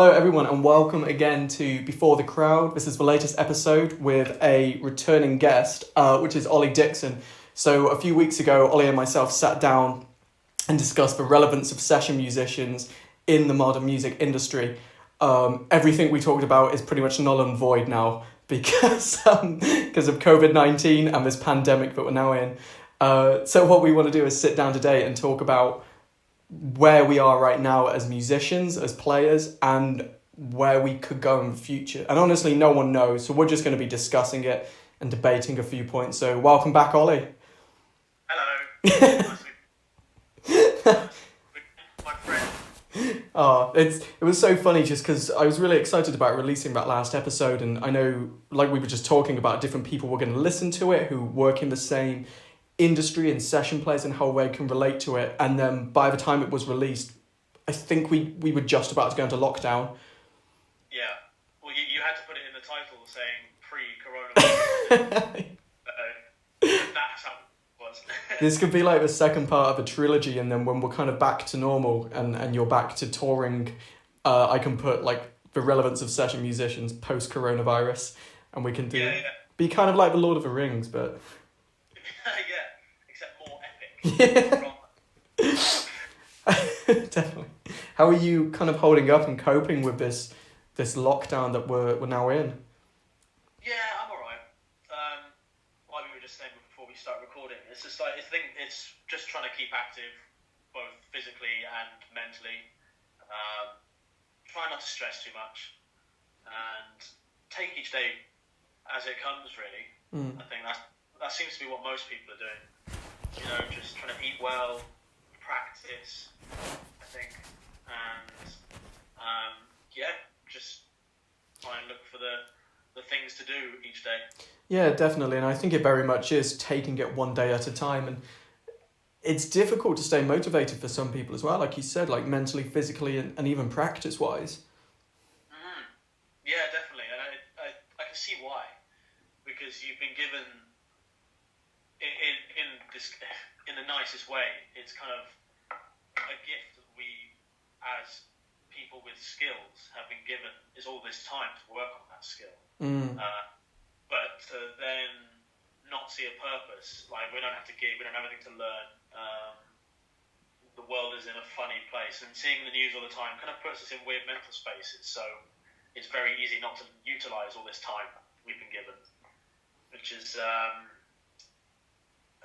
Hello, everyone, and welcome again to Before the Crowd. This is the latest episode with a returning guest, which is Ollie Dixon. So a few weeks ago, Ollie and myself sat down and discussed the relevance of session musicians in the modern music industry. Everything we talked about is pretty much null and void now because of COVID-19 and this pandemic that we're now in. So what we want to do is sit down today and talk about where we are right now as musicians, as players, and where we could go in the future. And honestly, no one knows, so we're just going to be discussing it and debating a few points. So welcome back, Ollie. Hello. My friend. Oh, it was so funny just because I was really excited about releasing that last episode, and I know, like we were just talking about, different people were going to listen to it who work in the same industry and session players and how they can relate to it. And then by the time it was released, I think we were just about to go into lockdown. Yeah. Well, you had to put it in the title saying pre-coronavirus. That's how it was. This could be like the second part of a trilogy, and then when we're kind of back to normal and you're back to touring, I can put like the relevance of session musicians post-coronavirus, and we can be kind of like the Lord of the Rings, but except more epic. Yeah. Definitely. How are you kind of holding up and coping with this lockdown that we're now in? Yeah, I'm alright. Like we were just saying before we start recording, it's just like it's just trying to keep active, both physically and mentally. Try not to stress too much, and take each day as it comes. Really, I think that seems to be what most people are doing. You know, just trying to eat well, practice, I think, and just try and look for the things to do each day. Yeah, definitely, and I think it very much is taking it one day at a time, and it's difficult to stay motivated for some people as well, like you said, like mentally, physically, and even practice-wise. Mm-hmm. Yeah, definitely, and I can see why, because you've been given in the nicest way, it's kind of a gift that we, as people with skills, have been given, is all this time to work on that skill. But to then not see a purpose, like we don't have to give, we don't have anything to learn. The world is in a funny place, and seeing the news all the time kind of puts us in weird mental spaces. So it's very easy not to utilize all this time we've been given, which is.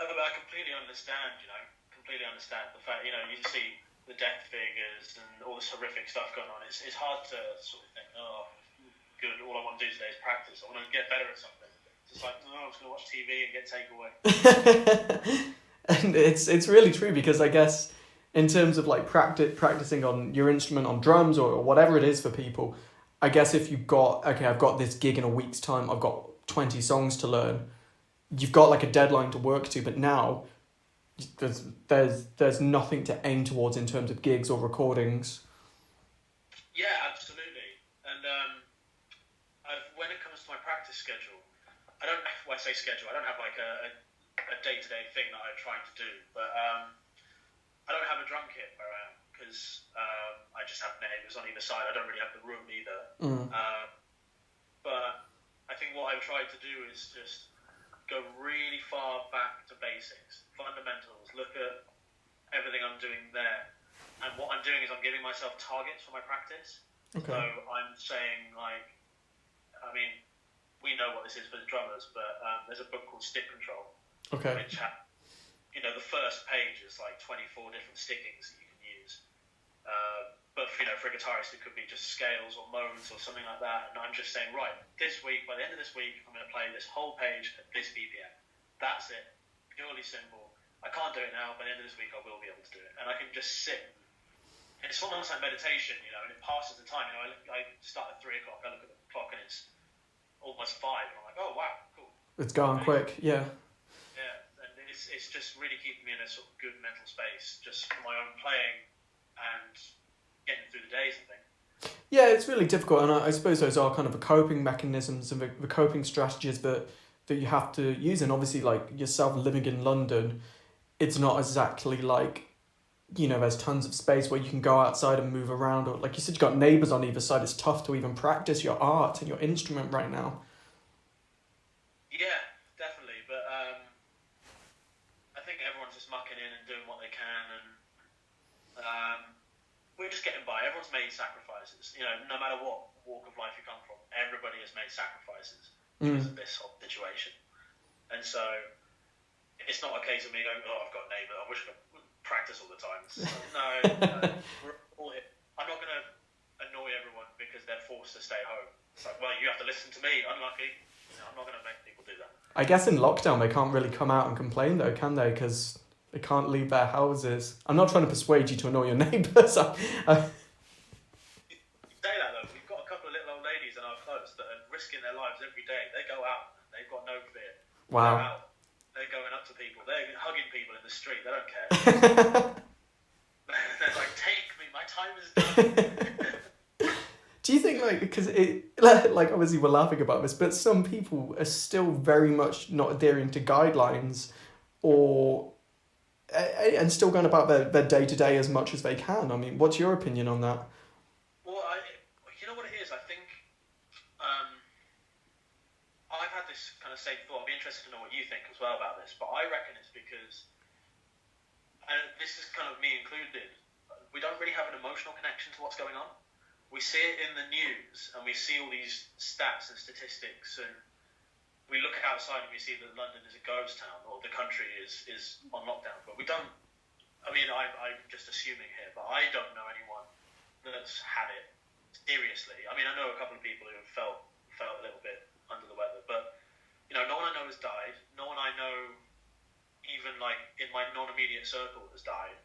I completely understand, the fact, you see the death figures and all this horrific stuff going on. It's hard to sort of think, oh, good, all I want to do today is practice. I want to get better at something. It's just like, no, I'm just going to watch TV and get takeaway. And it's really true, because I guess in terms of like practicing on your instrument, on drums or whatever it is for people, I guess if you've got, okay, I've got this gig in a week's time, I've got 20 songs to learn, you've got like a deadline to work to, but now there's nothing to aim towards in terms of gigs or recordings. Yeah, absolutely. And when it comes to my practice schedule, I don't have like a day-to-day thing that I'm trying to do, but I don't have a drum kit where I am, because I just have neighbours on either side. I don't really have the room either. But I think what I've tried to do is just go really far back to basics, fundamentals, look at everything I'm doing there. And what I'm doing is I'm giving myself targets for my practice. Okay. So I'm saying, like, I mean, we know what this is for the drummers, but there's a book called Stick Control. Okay. Which, the first page is like 24 different stickings that you can use. But for a guitarist, it could be just scales or modes or something like that. And I'm just saying, right, this week, by the end of this week, I'm going to play this whole page at this BPM. That's it. Purely simple. I can't do it now, but by the end of this week, I will be able to do it. And I can just sit. And it's almost like meditation, and it passes the time. I start at 3 o'clock, I look at the clock, and it's almost 5. And I'm like, oh, wow, cool. It's going quick, yeah. Yeah, and it's just really keeping me in a sort of good mental space, just for my own playing and getting through the days, I think. Yeah, it's really difficult, and I suppose those are kind of the coping mechanisms and the coping strategies that you have to use. And obviously, like yourself living in London, it's not exactly like there's tons of space where you can go outside and move around, or like you said, you've got neighbours on either side. It's tough to even practice your art and your instrument right now. Yeah, definitely. But I think everyone's just mucking in and doing what they can, and we're just getting by. Everyone's made sacrifices. No matter what walk of life you come from, everybody has made sacrifices because of this whole situation. And so it's not a case of me going, oh, I've got a neighbour, I wish I could practice all the time. No, we're all here. I'm not going to annoy everyone because they're forced to stay home. It's like, well, you have to listen to me, unlucky. I'm not going to make people do that. I guess in lockdown they can't really come out and complain though, can they? Because they can't leave their houses. I'm not trying to persuade you to annoy your neighbours. You say that though, we've got a couple of little old ladies in our close that are risking their lives every day. They go out, they've got no fear. Wow. They're out. They're going up to people. They're hugging people in the street. They don't care. They're like, take me. My time is done. Do you think, because obviously we're laughing about this, but some people are still very much not adhering to guidelines and still going about their day-to-day as much as they can? I mean, what's your opinion on that? Well, you know what it is? I think I've had this kind of same thought. I'd be interested to know what you think as well about this, but I reckon it's because, and this is kind of me included, we don't really have an emotional connection to what's going on. We see it in the news, and we see all these stats and statistics, and we look outside and we see that London is a ghost town, or the country is on lockdown. But we don't, I'm just assuming here, but I don't know anyone that's had it seriously. I mean, I know a couple of people who have felt a little bit under the weather, but no one I know has died. No one I know, even like in my non-immediate circle, has died.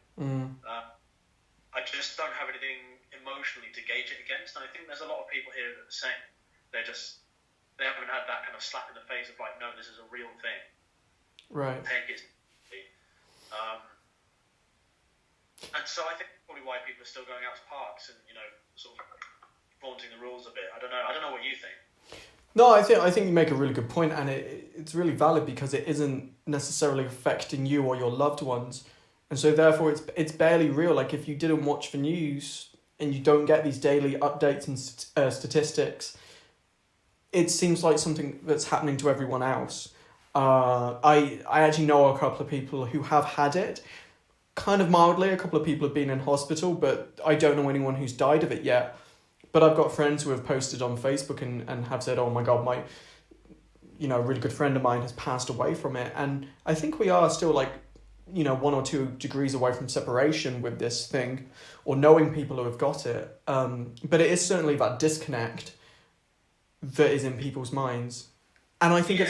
I just don't have anything emotionally to gauge it against, and I think there's a lot of people here that are the same. They haven't had that kind of slap in the face of like, no, this is a real thing. Right. Take it. And so I think probably why people are still going out to parks and sort of flaunting the rules a bit. I don't know what you think. No, I think you make a really good point, and it's really valid because it isn't necessarily affecting you or your loved ones, and so therefore it's barely real. Like if you didn't watch the news and you don't get these daily updates and statistics, it seems like something that's happening to everyone else. I actually know a couple of people who have had it, kind of mildly. A couple of people have been in hospital, but I don't know anyone who's died of it yet. But I've got friends who have posted on Facebook and have said, oh my God, my, a really good friend of mine has passed away from it. And I think we are still 1 or 2 degrees away from separation with this thing, or knowing people who have got it. But it is certainly that disconnect that is in people's minds. And I think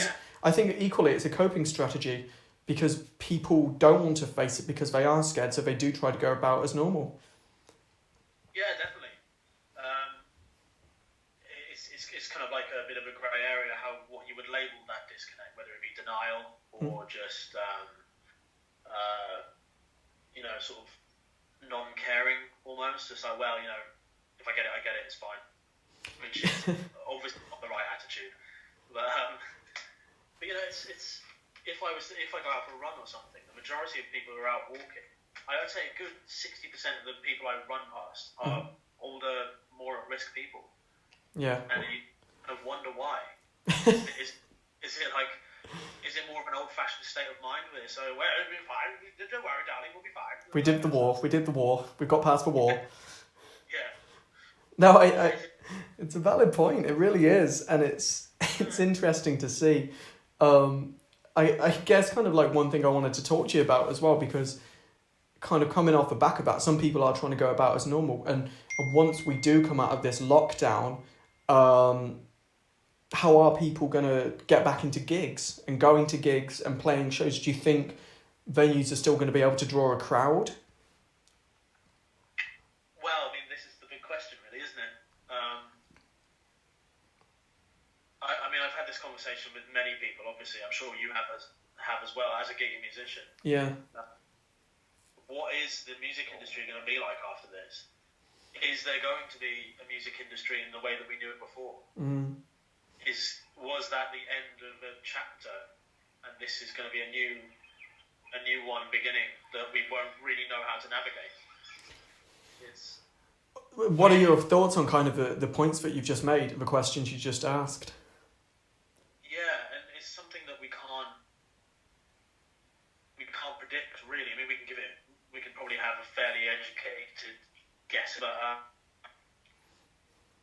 equally it's a coping strategy because people don't want to face it because they are scared. So they do try to go about as normal. Yeah, definitely. It's kind of like a bit of a grey area what you would label that disconnect, whether it be denial or just sort of non-caring almost. It's like, well, if I get it, it's fine. Which is obviously not the right attitude. But it's if I go out for a run or something, the majority of people are out walking. I would say a good 60% of the people I run past are older, more at-risk people. Yeah. And you kind of wonder why. Is it more of an old-fashioned state of mind where so well, it'll be fine. Don't worry, darling, we'll be fine. We did the war. We've got past the war. Yeah. No, it's a valid point. It really is, and it's interesting to see. I guess kind of like one thing I wanted to talk to you about as well, because kind of coming off the back of that, some people are trying to go about as normal, and once we do come out of this lockdown, how are people going to get back into gigs and going to gigs and playing shows? Do you think venues are still going to be able to draw a crowd? Well, this is the big question, really, isn't it? I've had this conversation with many people. Obviously, I'm sure you have as well as a gigging musician. Yeah. What is the music industry going to be like after this? Is there going to be a music industry in the way that we knew it before? Was that the end of a chapter, and this is going to be a a new one beginning that we won't really know how to navigate. What are your thoughts on kind of the points that you've just made, the questions you just asked? Yeah, and it's something that we can't predict really. I mean, we can probably have a fairly educated guess, but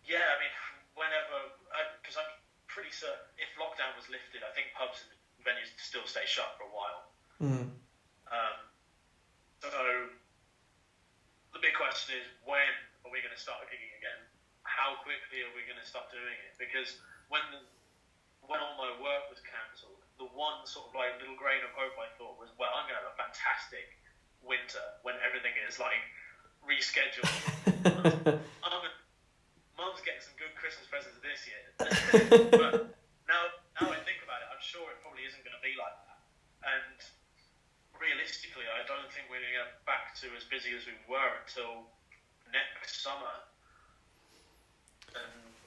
yeah, I mean, because I'm pretty certain if lockdown was lifted, I think pubs and venues still stay shut for a while. Mm. So the big question is, when are we going to start gigging again? How quickly are we going to start doing it? Because when all my work was cancelled, the one sort of like little grain of hope I thought was, well, I'm going to have a fantastic winter when everything is like rescheduled. Mum's getting some good Christmas presents this year. But now I think about it, I'm sure it probably isn't going to be like that. And realistically, I don't think we're going to get back to as busy as we were until next summer.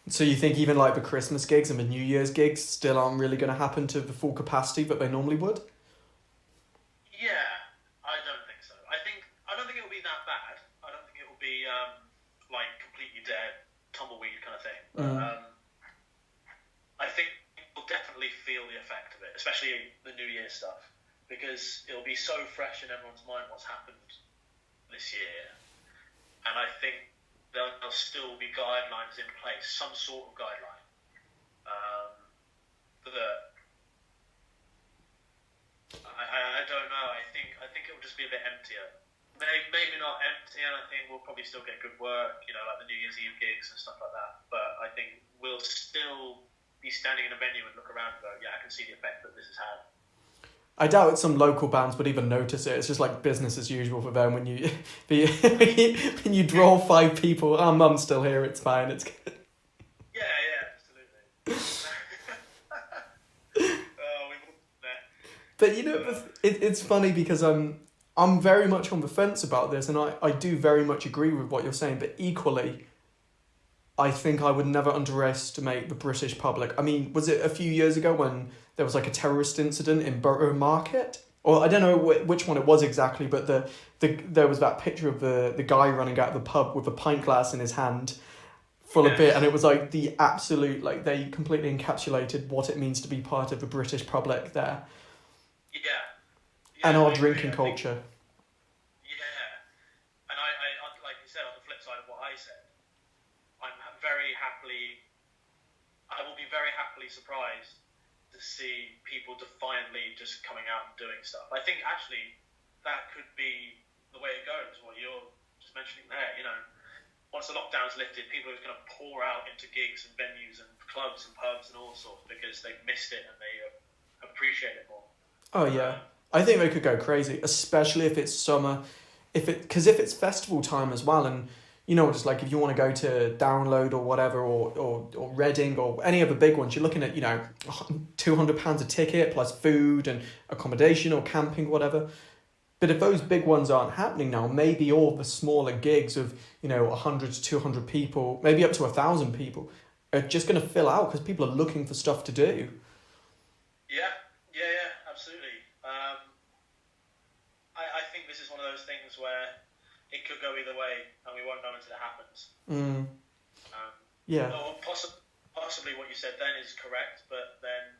So you think even like the Christmas gigs and the New Year's gigs still aren't really going to happen to the full capacity that they normally would? Yeah, I don't think so. I don't think it will be that bad. I don't think it will be like completely dead, tumbleweed kind of thing. But I think we'll definitely feel the effect of it, especially the New Year stuff, because it'll be so fresh in everyone's mind what's happened this year. And I think there'll still be guidelines in place, some sort of guideline that I don't know. I think it will just be a bit emptier. Maybe not empty, and I think we'll probably still get good work, like the New Year's Eve gigs and stuff like that. But I think we'll still be standing in a venue and look around and go, yeah, I can see the effect that this has had. I doubt some local bands would even notice it. It's just like business as usual for them when when you draw 5 people. Our mum's still here. It's fine. It's good. Yeah, absolutely. We wouldn't there. But it's funny because I'm very much on the fence about this, and I do very much agree with what you're saying. But equally, I think I would never underestimate the British public. I mean, was it a few years ago when there was like a terrorist incident in Borough Market? Or I don't know which one it was exactly, but there was that picture of the guy running out of the pub with a pint glass in his hand full of beer, and it was like the absolute, like they completely encapsulated what it means to be part of the British public there. Yeah. And our drinking culture. And I, like you said, on the flip side of what I said, I will be very happily surprised to see people defiantly just coming out and doing stuff. I think actually that could be the way it goes, what you're just mentioning there. Once the lockdown's lifted, people are going to pour out into gigs and venues and clubs and pubs and all sorts because they've missed it and they appreciate it more. Oh yeah, I think they could go crazy, especially if it's summer, because if it's festival time as well, and just like if you want to go to Download or whatever, or Reading or any of the big ones, you're looking at £200 a ticket plus food and accommodation or camping, whatever. But if those big ones aren't happening now, maybe all the smaller gigs of 100 to 200 people, maybe up to 1,000 people, are just going to fill out because people are looking for stuff to do. Yeah, absolutely. I think this is one of those things where it could go either way, and we won't know until it happens. Yeah. Or possibly what you said then is correct, but then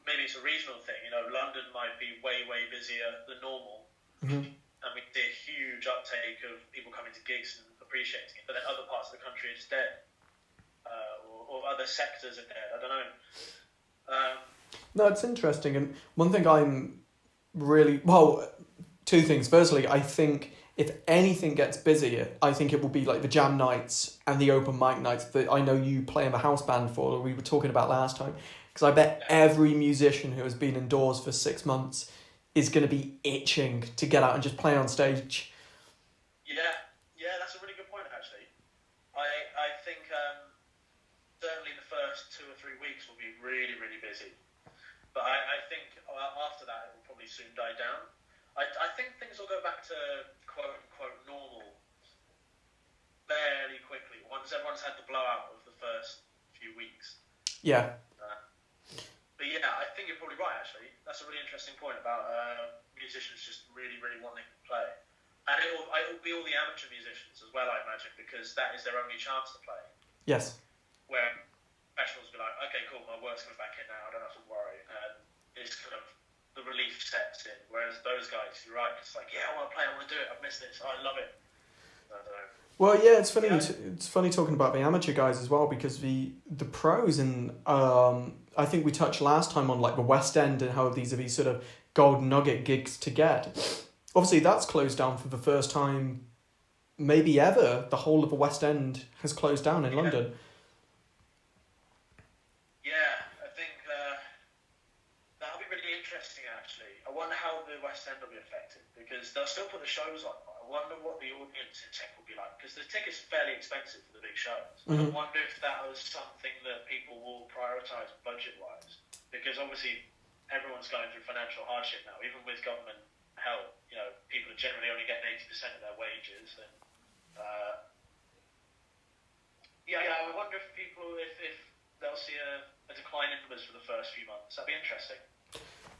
maybe it's a regional thing. London might be way, way busier than normal, and we see a huge uptake of people coming to gigs and appreciating it, but then other parts of the country are just dead, or other sectors are dead. I don't know. No, it's interesting, and one thing I'm really... Well, 2 things. Firstly, I think if anything gets busier, I think it will be like the jam nights and the open mic nights that I know you play in the house band for, or we were talking about last time. Because I bet every musician who has been indoors for 6 months is going to be itching to get out and just play on stage. Yeah, that's a really good point, actually. I think certainly the first 2 or 3 weeks will be really, really busy. But I think after that, it will probably soon die down. I think things will go back to quote-unquote normal fairly quickly once everyone's had the blowout of the first few weeks. Yeah. But yeah, I think you're probably right, actually. That's a really interesting point about musicians just really, really wanting to play. And it'll be all the amateur musicians as well, I imagine, because that is their only chance to play. Yes. Where professionals will be like, okay, cool, my work's coming back in now, I don't have to worry. And it's kind of the relief sets in. Whereas those guys, you're right, it's like, yeah, I want to play, I want to do it, I've missed this, I love it. I don't know. Well, yeah, it's funny. Yeah. It's funny talking about the amateur guys as well, because the pros, and I think we touched last time on like the West End and how these are these sort of gold nugget gigs to get. Obviously, that's closed down for the first time, maybe ever. The whole of the West End has closed down in London. Yeah, I think that'll be really interesting. Actually, I wonder how the West End will be affected, because they'll still put the shows on. I wonder what the audience in tech will be like, because the tickets are fairly expensive for the big shows. Mm-hmm. I wonder if that was something that people will prioritise budget-wise, because obviously everyone's going through financial hardship now, even with government help. You know, people are generally only getting 80% of their wages, and I wonder if they'll see a decline in numbers for the first few months. That'd be interesting.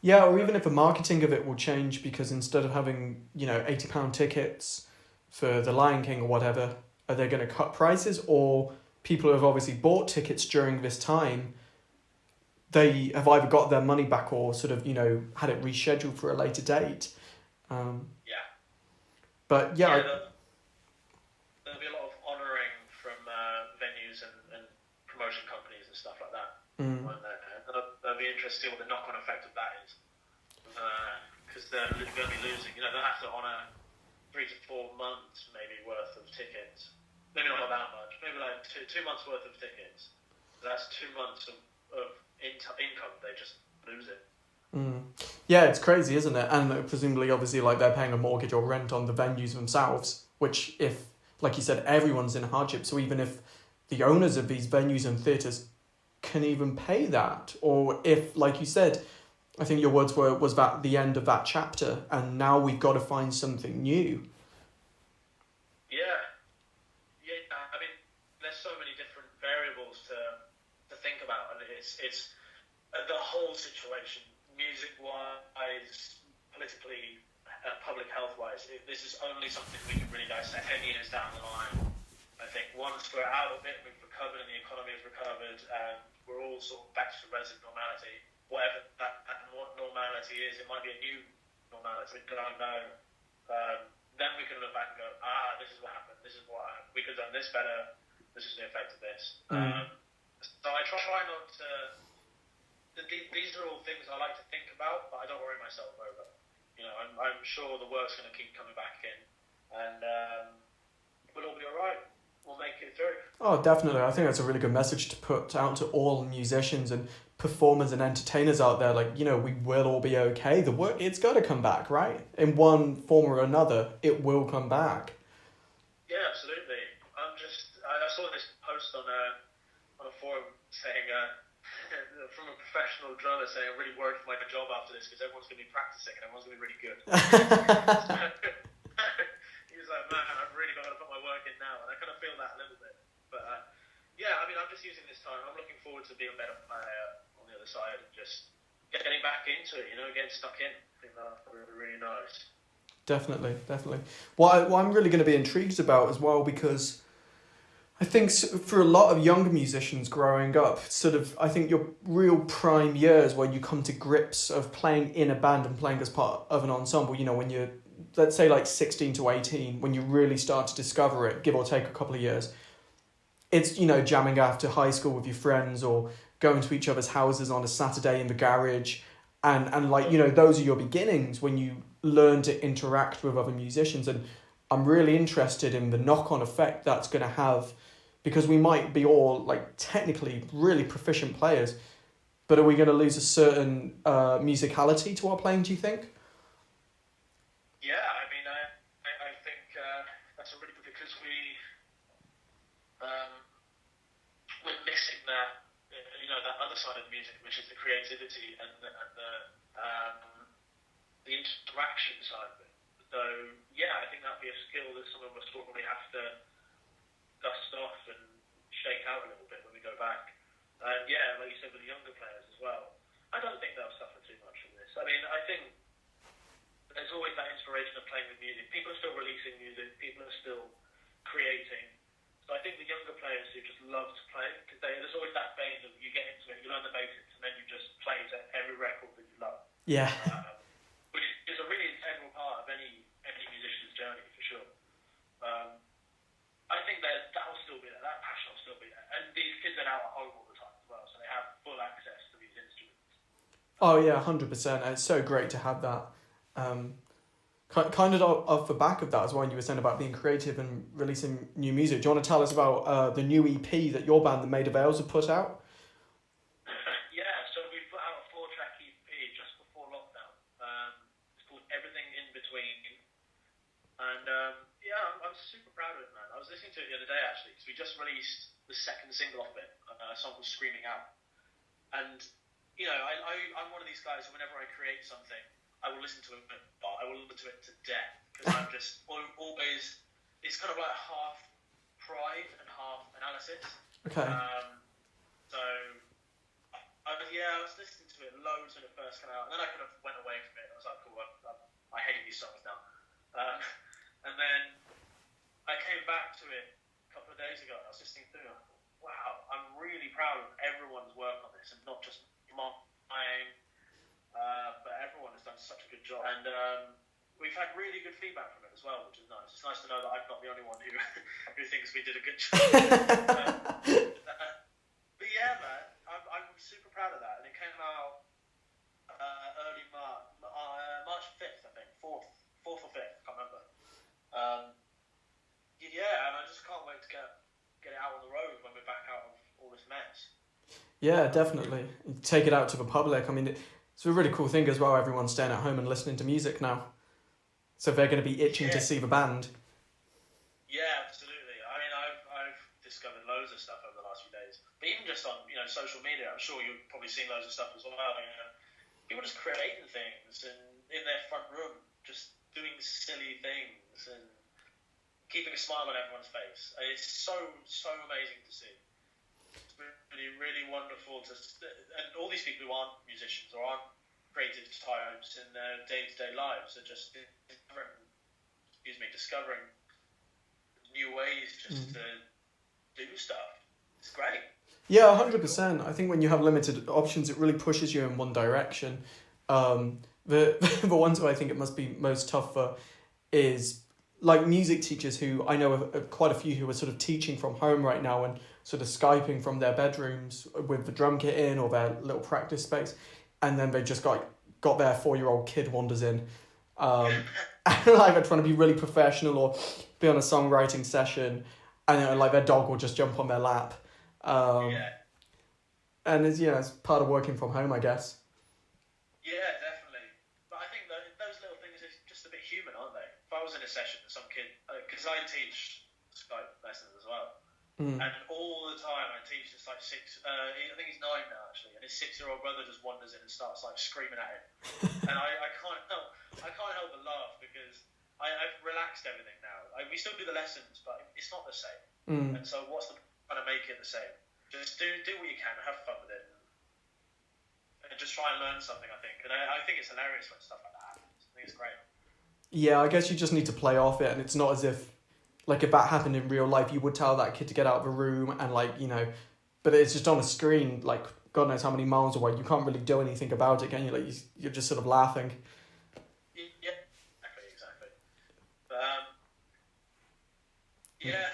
Yeah, or even if the marketing of it will change, because instead of having, £80 tickets for The Lion King or whatever, are they going to cut prices? Or people who have obviously bought tickets during this time, they have either got their money back or sort of, had it rescheduled for a later date. But yeah. There'll be a lot of honouring from venues and promotion companies and stuff like that. That'll be interesting to see what the knock-on effect of that is. Because they're going to be losing. They'll have to honour 3 to 4 months maybe worth of tickets. Maybe not that much. Maybe like 2 months worth of tickets. So that's 2 months of income. They just lose it. Yeah, it's crazy, isn't it? And presumably, obviously, like they're paying a mortgage or rent on the venues themselves, which, if, like you said, everyone's in hardship. So even if the owners of these venues and theatres can even pay that, or if, like you said, I think your words was that the end of that chapter, and now we've got to find something new. Yeah. I mean, there's so many different variables to think about, and it's the whole situation, music-wise, politically, public health-wise. This is only something we can really dissect 10 years down the line. I think once we're out of it, we've recovered and the economy has recovered, and we're all sort of back to relative normality, whatever that normality is. It might be a new normality, we don't know. Then we can look back and go, this is what happened, we could have done this better, this is the effect of this. So I try not to, these are all things I like to think about, but I don't worry myself over. I'm sure the work's going to keep coming back in, and we'll all be alright. We'll make it through. Oh, definitely. I think that's a really good message to put out to all musicians and performers and entertainers out there. Like, we will all be okay. The work, it's got to come back, right? In one form or another, it will come back. Yeah, absolutely. I saw this post on a forum saying, from a professional drummer saying, I'm really worried for my job after this because everyone's going to be practicing and everyone's going to be really good. He was like, man, I've really got to put my work in now, and I kind of feel that a little bit. But I'm just using this time. I'm looking forward to being a better player on the other side and just getting back into it, getting stuck in. I think that's really, really nice. Definitely. What I'm really going to be intrigued about as well, because I think for a lot of younger musicians growing up, I think your real prime years where you come to grips of playing in a band and playing as part of an ensemble, when you're, let's say like 16 to 18, when you really start to discover it, give or take a couple of years, it's, jamming after high school with your friends or going to each other's houses on a Saturday in the garage. And like, those are your beginnings when you learn to interact with other musicians. And I'm really interested in the knock-on effect that's going to have, because we might be all like technically really proficient players, but are we going to lose a certain musicality to our playing, do you think? Yeah, I mean, I think that's a really good, because we're missing that, that other side of music, which is the creativity and the interaction side of it. So yeah, I think that'd be a skill that some of us probably have to dust off and shake out a little bit when we go back. And yeah, like you said, with the younger players as well, I don't think they'll suffer too much from this. I mean, I think there's always that inspiration of playing with music. People are still releasing music. People are still creating. So I think the younger players who just love to play, because there's always that phase of you get into it, you learn the basics, and then you just play to every record that you love. Yeah. Which is a really integral part of any musician's journey, for sure. I think that will still be there, that passion will still be there. And these kids are now at home all the time as well, so they have full access to these instruments. Oh yeah, 100%. It's so great to have that. Kind of off the back of that as well, you were saying about being creative and releasing new music. Do you want to tell us about the new EP that your band, the Maid of Vales, have put out? Yeah, so we put out a 4-track EP just before lockdown. It's called Everything in Between. And yeah, I'm super proud of it, man. I was listening to it the other day, actually, because we just released the second single off it, a song called Screaming Out. And, you know, I'm one of these guys who whenever I create something, I will listen to it, but I will listen to it to death, because I'm just always, it's kind of like half pride and half analysis. Okay. So, I was listening to it loads when it first came out, and then I kind of went away from it. I was like, cool, I hate these songs now. And then I came back to it a couple of days ago, and I was listening through, and I thought, wow, I'm really proud of everyone's work on this, and not just mine, but everyone has done such a good job. And we've had really good feedback from it as well, which is nice. It's nice to know that I'm not the only one who thinks we did a good job. But yeah, man, I'm super proud of that. And it came out early March 5th, I think, 4th or 5th, I can't remember. And I just can't wait to get it out on the road when we're back out of all this mess. Yeah, definitely. Take it out to the public. I mean, it's a really cool thing as well. Everyone's staying at home and listening to music now. So they're going to be itching to see the band. Yeah, absolutely. I mean, I've discovered loads of stuff over the last few days. But even just on, social media, I'm sure you've probably seen loads of stuff as well. People just creating things and in their front room, just doing silly things and keeping a smile on everyone's face. It's so amazing to see. It's really, really wonderful and all these people who aren't musicians or aren't creative types in their day-to-day lives are just discovering new ways just to do stuff. It's great. Yeah, 100%. I think when you have limited options, it really pushes you in one direction. The ones who I think it must be most tough for is like music teachers who I know of quite a few who are sort of teaching from home right now and sort of Skyping from their bedrooms with the drum kit in or their little practice space, and then they just got their 4-year-old kid wanders in, and like they're trying to be really professional or be on a songwriting session, and like their dog will just jump on their lap, and it's part of working from home, I guess. Yeah, definitely. But I think that those little things are just a bit human, aren't they? If I was in a session with some kid, because I teach Skype lessons as well, and all the time I teach this like I think he's 9 now actually, and his 6-year-old brother just wanders in and starts like screaming at him, and I can't help but laugh because I've relaxed everything now. We still do the lessons, but it's not the same. And so what's the point of making it the same? Just do what you can, have fun with it, and just try and learn something, I think. And I think it's hilarious when stuff like that happens. I think it's great. Yeah, I guess you just need to play off it, and it's not as if, like, if that happened in real life, you would tell that kid to get out of the room and, like, but it's just on a screen, like, God knows how many miles away. You can't really do anything about it, can you? Like, you're just sort of laughing. Yeah, exactly. But,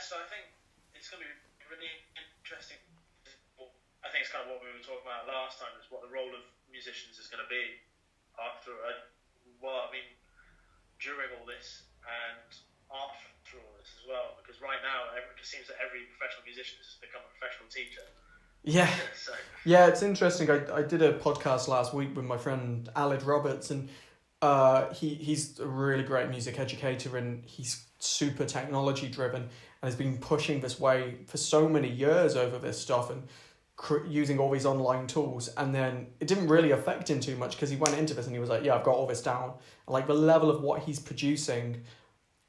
so I think it's going to be really interesting. I think it's kind of what we were talking about last time, is what the role of musicians is going to be during all this and after all this as well. Because right now, it just seems that every professional musician has become a professional teacher. Yeah. So. Yeah, it's interesting. I did a podcast last week with my friend Aled Roberts, and he's a really great music educator, and he's super technology driven and has been pushing this way for so many years over this stuff and using all these online tools, and then it didn't really affect him too much because he went into this and he was like, yeah, I've got all this down, and like the level of what he's producing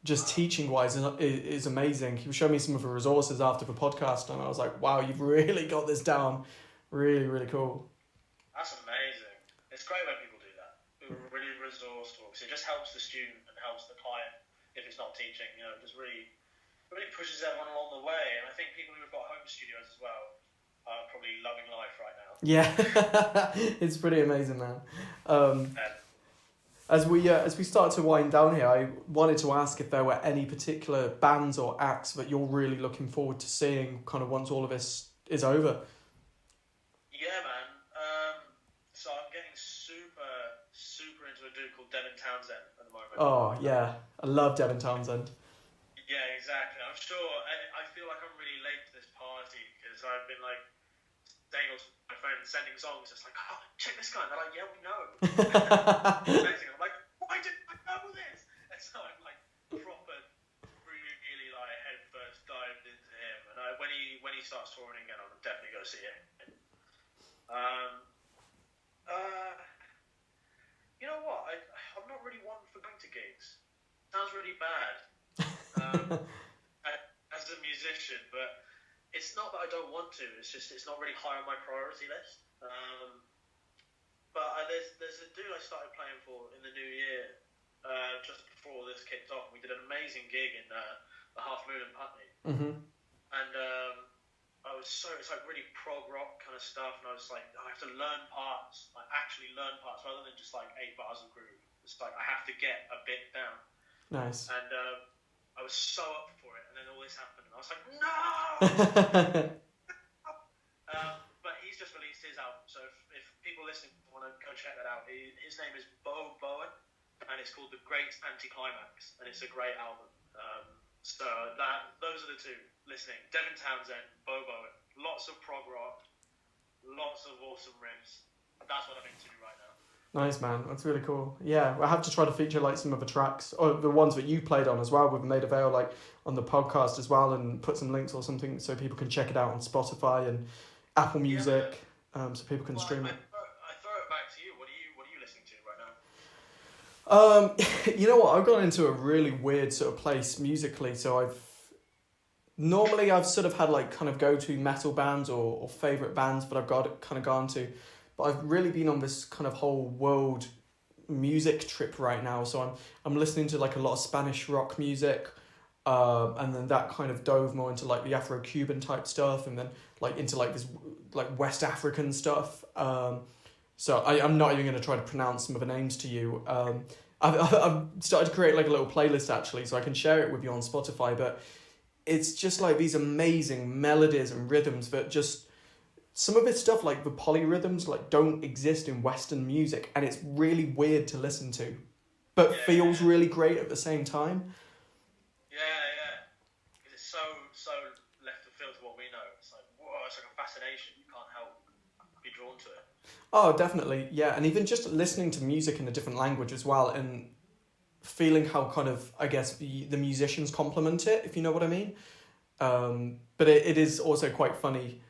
just teaching wise is amazing. He was showing me some of the resources after the podcast, and I was like, wow, you've really got this down. Really, really cool. That's amazing. It's great when people do that. People are really resourceful. Because It just helps the student and helps the client if it's not teaching. You know, it just really pushes everyone along the way. And I think people who've got home studios as well are probably loving life right now. Yeah, it's pretty amazing, man. As we start to wind down here, I wanted to ask if there were any particular bands or acts that you're really looking forward to seeing kind of once all of this is over. Yeah, man. So I'm getting super into a dude called Devin Townsend at the moment. Oh, yeah. I love Devin Townsend. Yeah, exactly. I'm sure. I feel like I'm really late to this party because I've been like staying on my phone and sending songs. It's like, oh, check this guy. And they're like, yeah, we know. Amazing. I'm like, why didn't I know this? And so I'm like proper, really like head first dived into him. And when he starts touring again, I'm definitely going to see him. You know what? I'm not really one for going to gigs. Sounds really bad as a musician, but it's not that I don't want to. It's just it's not really high on my priority list. But there's a dude I started playing for in the new year, just before this kicked off. We did an amazing gig in the Half Moon in Putney, and it's like really prog rock kind of stuff. And I was like, I have to learn parts, like actually learn parts, rather than just like 8 bars of groove. It's like I have to get a bit down. Nice. And I was so up for it, and then all this happened, and I was like, no! But he's just released his album, so if people listening want to go check that out, his name is Bo Bowen, and it's called The Great Anticlimax, and it's a great album. So those are the two listening. Devin Townsend, Bo Bowen. Lots of prog rock, lots of awesome riffs. That's what I'm into right now. Nice, man. That's really cool. Yeah, I have to try to feature like some of the tracks or the ones that you played on as well with Made Avail, like on the podcast as well, and put some links or something so people can check it out on Spotify and Apple Music, so people can stream it. I throw it back to you. What are you listening to right now? You know what? I've gone into a really weird sort of place musically. So I've sort of had like kind of go-to metal bands or favorite bands that I've gone to. But I've really been on this kind of whole world music trip right now. So I'm listening to like a lot of Spanish rock music, and then that kind of dove more into like the Afro-Cuban type stuff, and then like into like this like West African stuff. So I'm not even going to try to pronounce some of the names to you. I've started to create like a little playlist actually, so I can share it with you on Spotify. But it's just like these amazing melodies and rhythms that just. Some of this stuff, like the polyrhythms, like don't exist in Western music, and it's really weird to listen to, but feels really great at the same time. Yeah, because it's so left of field to what we know. It's like whoa, it's like a fascination. You can't help be drawn to it. Oh, definitely, yeah, and even just listening to music in a different language as well, and feeling how kind of I guess the musicians complement it, if you know what I mean. But it is also quite funny.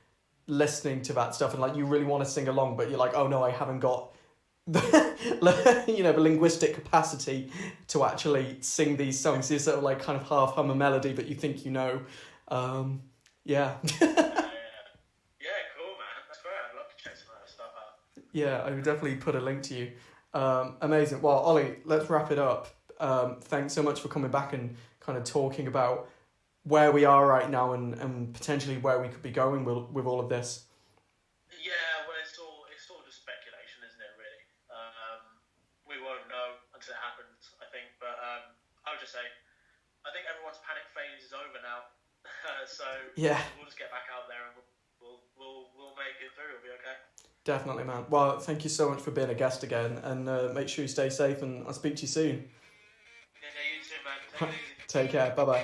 Listening to that stuff and like you really want to sing along, but you're like, oh no, I haven't got the the linguistic capacity to actually sing these songs. You sort of like kind of half hum a melody, but you think you know. Yeah. Yeah, cool, man. That's great. I'd love to check some of that stuff out. Yeah, I would definitely put a link to you. Amazing. Well, Ollie, let's wrap it up. Thanks so much for coming back and kind of talking about where we are right now and potentially where we could be going with all of this. Yeah, well, it's all just speculation, isn't it? Really, we won't know until it happens, I think. But I would just say, I think everyone's panic phase is over now. So yeah, we'll just get back out there and we'll make it through. It'll be okay. Definitely, man. Well, thank you so much for being a guest again, and make sure you stay safe. And I'll speak to you soon. Yeah, you too, man. Take it easy. Take care. Bye bye.